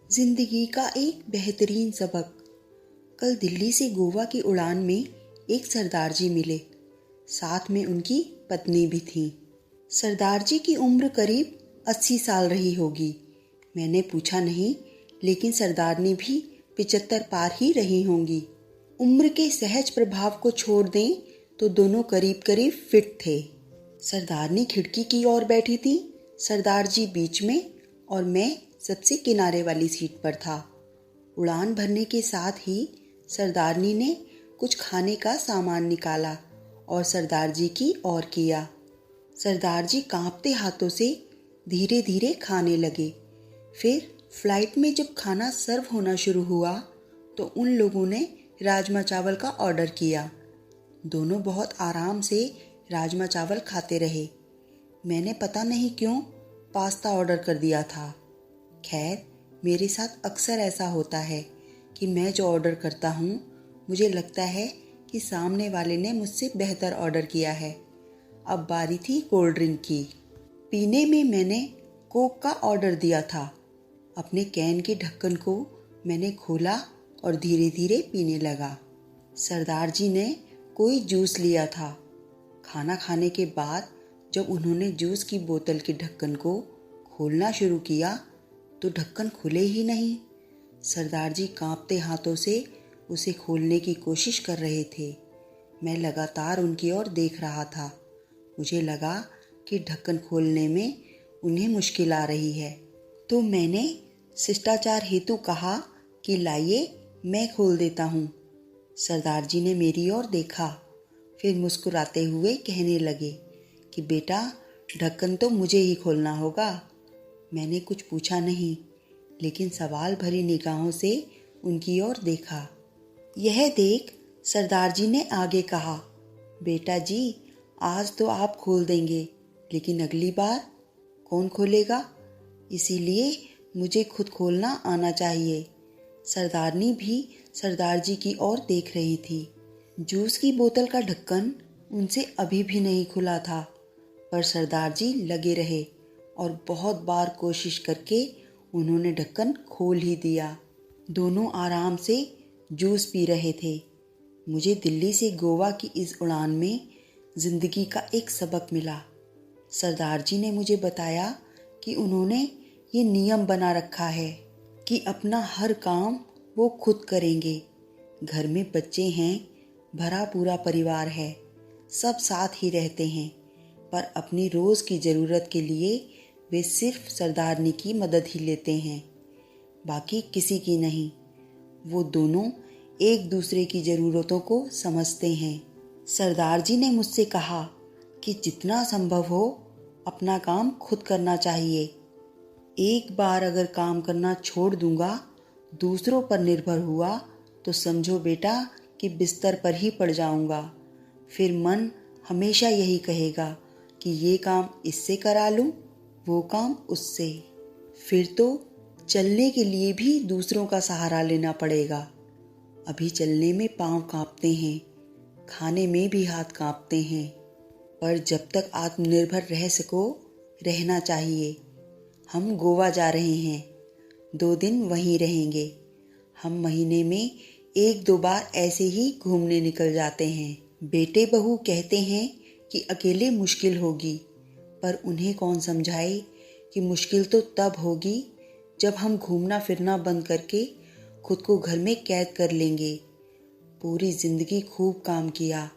जिंदगी का एक बेहतरीन सबक। कल दिल्ली से गोवा की उड़ान में एक सरदार जी मिले। साथ में उनकी पत्नी भी थी। सरदार जी की उम्र करीब 80 साल रही होगी। मैंने पूछा नहीं, लेकिन सरदारनी भी 75 पार ही रही होंगी। उम्र के सहज प्रभाव को छोड़ दें तो दोनों करीब करीब फिट थे। सरदारनी खिड़की की ओर बैठी थी, सरदार जी बीच में और मैं सबसे किनारे वाली सीट पर था। उड़ान भरने के साथ ही सरदारनी ने कुछ खाने का सामान निकाला और सरदार जी की ओर किया। सरदार जी कांपते हाथों से धीरे धीरे खाने लगे। फिर फ्लाइट में जब खाना सर्व होना शुरू हुआ तो उन लोगों ने राजमा चावल का ऑर्डर किया। दोनों बहुत आराम से राजमा चावल खाते रहे। मैंने पता नहीं क्यों पास्ता ऑर्डर कर दिया था। खैर, मेरे साथ अक्सर ऐसा होता है कि मैं जो ऑर्डर करता हूँ मुझे लगता है कि सामने वाले ने मुझसे बेहतर ऑर्डर किया है। अब बारी थी कोल्ड ड्रिंक की। पीने में मैंने कोक का ऑर्डर दिया था। अपने कैन के ढक्कन को मैंने खोला और धीरे धीरे पीने लगा। सरदार जी ने कोई जूस लिया था। खाना खाने के बाद जब उन्होंने जूस की बोतल के ढक्कन को खोलना शुरू किया तो ढक्कन खुले ही नहीं। सरदार जी कांपते हाथों से उसे खोलने की कोशिश कर रहे थे। मैं लगातार उनकी ओर देख रहा था। मुझे लगा कि ढक्कन खोलने में उन्हें मुश्किल आ रही है, तो मैंने शिष्टाचार हेतु कहा कि लाइए मैं खोल देता हूँ। सरदार जी ने मेरी ओर देखा, फिर मुस्कुराते हुए कहने लगे कि बेटा, ढक्कन तो मुझे ही खोलना होगा। मैंने कुछ पूछा नहीं, लेकिन सवाल भरी निगाहों से उनकी ओर देखा। यह देख सरदार जी ने आगे कहा, बेटा जी, आज तो आप खोल देंगे, लेकिन अगली बार कौन खोलेगा? इसीलिए मुझे खुद खोलना आना चाहिए। सरदारनी भी सरदार जी की ओर देख रही थी। जूस की बोतल का ढक्कन उनसे अभी भी नहीं खुला था, पर सरदार जी लगे रहे और बहुत बार कोशिश करके उन्होंने ढक्कन खोल ही दिया। दोनों आराम से जूस पी रहे थे। मुझे दिल्ली से गोवा की इस उड़ान में जिंदगी का एक सबक मिला। सरदार जी ने मुझे बताया कि उन्होंने ये नियम बना रखा है कि अपना हर काम वो खुद करेंगे। घर में बच्चे हैं, भरा पूरा परिवार है, सब साथ ही रहते हैं, पर अपनी रोज़ की ज़रूरत के लिए वे सिर्फ सरदारनी की मदद ही लेते हैं, बाकी किसी की नहीं। वो दोनों एक दूसरे की ज़रूरतों को समझते हैं। सरदार जी ने मुझसे कहा कि जितना संभव हो अपना काम खुद करना चाहिए। एक बार अगर काम करना छोड़ दूंगा, दूसरों पर निर्भर हुआ, तो समझो बेटा कि बिस्तर पर ही पड़ जाऊंगा। फिर मन हमेशा यही कहेगा कि ये काम इससे करा लूं, वो काम उससे। फिर तो चलने के लिए भी दूसरों का सहारा लेना पड़ेगा। अभी चलने में पाँव कांपते हैं, खाने में भी हाथ कांपते हैं, पर जब तक आत्मनिर्भर रह सको, रहना चाहिए। हम गोवा जा रहे हैं, 2 दिन वहीं रहेंगे। हम महीने में 1-2 बार ऐसे ही घूमने निकल जाते हैं। बेटे बहू कहते हैं कि अकेले मुश्किल होगी, पर उन्हें कौन समझाए कि मुश्किल तो तब होगी जब हम घूमना फिरना बंद करके खुद को घर में कैद कर लेंगे। पूरी जिंदगी खूब काम किया,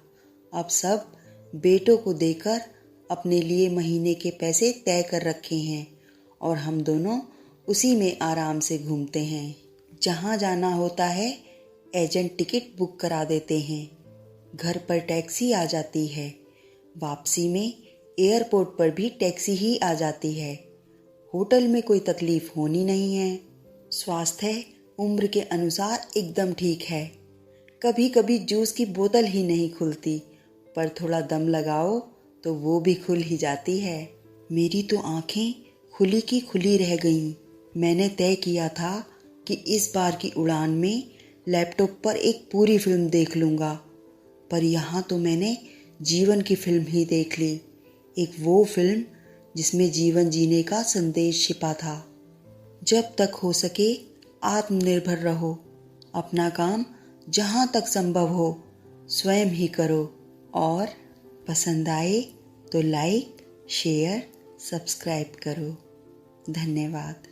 अब सब बेटों को देकर अपने लिए महीने के पैसे तय कर रखे हैं और हम दोनों उसी में आराम से घूमते हैं। जहाँ जाना होता है एजेंट टिकट बुक करा देते हैं, घर पर टैक्सी आ जाती है, वापसी में एयरपोर्ट पर भी टैक्सी ही आ जाती है। होटल में कोई तकलीफ होनी नहीं है। स्वास्थ्य उम्र के अनुसार एकदम ठीक है। कभी कभी जूस की बोतल ही नहीं खुलती, पर थोड़ा दम लगाओ तो वो भी खुल ही जाती है। मेरी तो आंखें खुली की खुली रह गईं। मैंने तय किया था कि इस बार की उड़ान में लैपटॉप पर एक पूरी फिल्म देख लूँगा, पर यहाँ तो मैंने जीवन की फिल्म ही देख ली। एक वो फिल्म जिसमें जीवन जीने का संदेश छिपा था। जब तक हो सके आत्मनिर्भर रहो। अपना काम जहाँ तक संभव हो स्वयं ही करो और पसंद आए तो लाइक, शेयर, सब्सक्राइब करो। धन्यवाद।